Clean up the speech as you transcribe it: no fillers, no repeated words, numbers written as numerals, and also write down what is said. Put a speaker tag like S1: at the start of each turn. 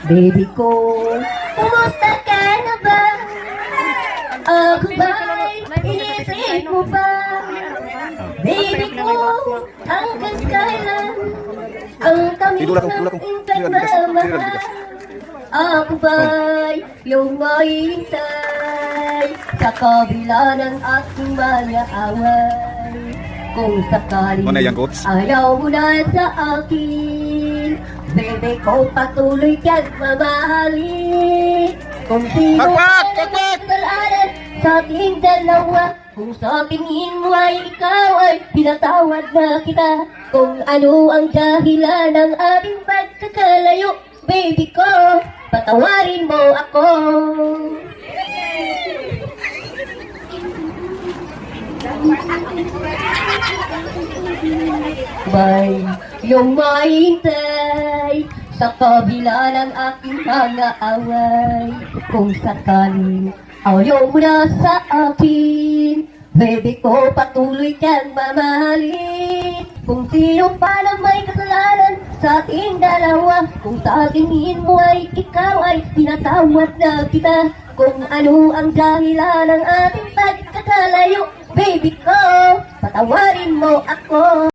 S1: Baby ko, kumusta ka na ba? Ako ba'y inisip mo ba? Baby ko, hanggang kailan ang kami ng nagmamahal? Ako ba'y iyong mahihintay sa kabila ng aking mga away? Kung sakaling ayaw mo na sa akin, baby ko, patuloy kang mamahalin. Kung sino ang kasalanan sa ating dalawa, kung sa tingin mo ay ikaw ay pinatawad na kita. Kung ano ang dahilan ng ating pagkakalayo, baby ko, patawarin mo ako. May iyong mahintay sa kabila ng aking mga away. Kung sakaling ayaw mo na sa akin, baby ko, patuloy kang mamahalin. Kung sino pa na may kasalanan sa ating dalawa, kung sa tingin mo ay ikaw ay pinatawad na kita. Kung ano ang dahilan ng ating pagkakalayo, baby ko, patawarin mo ako.